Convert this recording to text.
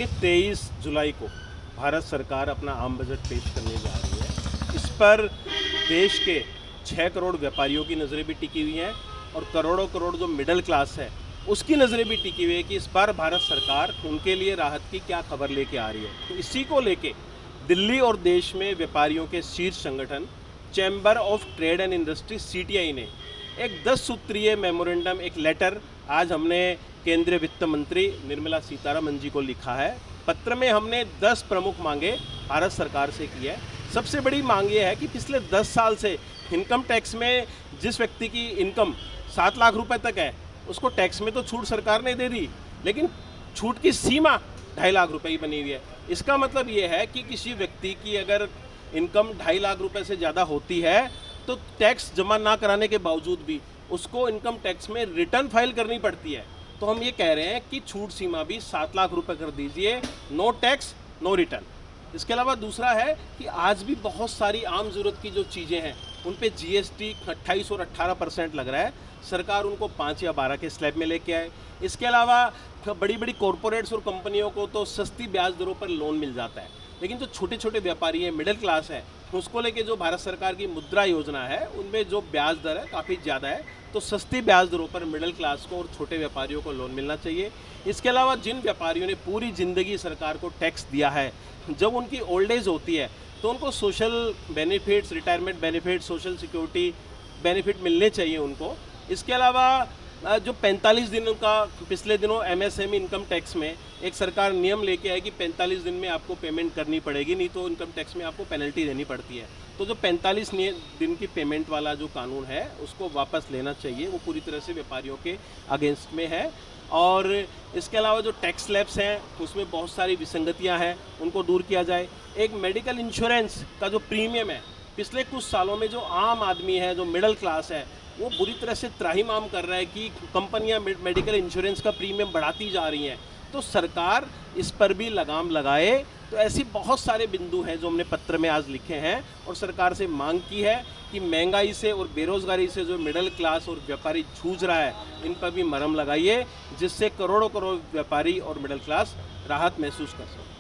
देखिए 23 जुलाई को भारत सरकार अपना आम बजट पेश करने जा रही है। इस पर देश के 6 करोड़ व्यापारियों की नज़रें भी टिकी हुई हैं और करोड़ों करोड़ जो मिडिल क्लास है उसकी नज़रें भी टिकी हुई है कि इस बार भारत सरकार उनके लिए राहत की क्या खबर लेके आ रही है। तो इसी को लेके दिल्ली और देश में व्यापारियों के शीर्ष संगठन chamber of trade and industry CTI ने एक 10 सूत्रीय मेमोरेंडम, एक लेटर आज हमने केंद्रीय वित्त मंत्री निर्मला सीतारमण जी को लिखा है। पत्र में हमने 10 प्रमुख मांगे भारत सरकार से की है। सबसे बड़ी मांग ये है कि पिछले 10 साल से इनकम टैक्स में जिस व्यक्ति की इनकम 7 लाख रुपए तक है उसको टैक्स में तो छूट सरकार ने दे दी, लेकिन छूट की सीमा 2.5 लाख रुपए की बनी हुई है। इसका मतलब ये है कि किसी व्यक्ति की अगर इनकम 2.5 लाख रुपए से ज़्यादा होती है तो टैक्स जमा ना कराने के बावजूद भी उसको इनकम टैक्स में रिटर्न फाइल करनी पड़ती है। तो हम ये कह रहे हैं कि छूट सीमा भी 7 लाख रुपए कर दीजिए, नो टैक्स नो रिटर्न। इसके अलावा दूसरा है कि आज भी बहुत सारी आम ज़रूरत की जो चीज़ें हैं उन पे GST 28 और 18% लग रहा है। सरकार उनको 5 या 12 के स्लैब में लेके आए। इसके अलावा बड़ी बड़ी कॉरपोरेट्स और कंपनियों को तो सस्ती ब्याज दरों पर लोन मिल जाता है, लेकिन जो छोटे छोटे व्यापारी हैं, मिडिल क्लास है, उसको लेके जो भारत सरकार की मुद्रा योजना है उनमें जो ब्याज दर है काफ़ी ज़्यादा है। तो सस्ती ब्याज दरों पर मिडिल क्लास को और छोटे व्यापारियों को लोन मिलना चाहिए। इसके अलावा जिन व्यापारियों ने पूरी ज़िंदगी सरकार को टैक्स दिया है, जब उनकी ओल्ड एज होती है तो उनको social benefits, retirement benefit, social security benefit मिलने चाहिए उनको। इसके अलावा जो 45 दिन का पिछले दिनों MSME इनकम टैक्स में एक सरकार नियम लेके आए कि 45 दिन में आपको पेमेंट करनी पड़ेगी, नहीं तो इनकम टैक्स में आपको पेनल्टी देनी पड़ती है। तो जो 45 दिन की पेमेंट वाला जो कानून है उसको वापस लेना चाहिए, वो पूरी तरह से व्यापारियों के अगेंस्ट में है। और इसके अलावा जो टैक्स स्लैब्स हैं उसमें बहुत सारी विसंगतियां हैं, उनको दूर किया जाए। एक मेडिकल इंश्योरेंस का जो प्रीमियम है, पिछले कुछ सालों में जो आम आदमी है, जो मिडिल क्लास है, वो बुरी तरह से त्राहिमाम कर रहा है कि कंपनियां मेडिकल इंश्योरेंस का प्रीमियम बढ़ाती जा रही हैं। तो सरकार इस पर भी लगाम लगाए। तो ऐसी बहुत सारे बिंदु हैं जो हमने पत्र में आज लिखे हैं और सरकार से मांग की है कि महंगाई से और बेरोज़गारी से जो मिडिल क्लास और व्यापारी जूझ रहा है, इन पर भी मरहम लगाइए, जिससे करोड़ों करोड़ व्यापारी और मिडिल क्लास राहत महसूस कर सकें।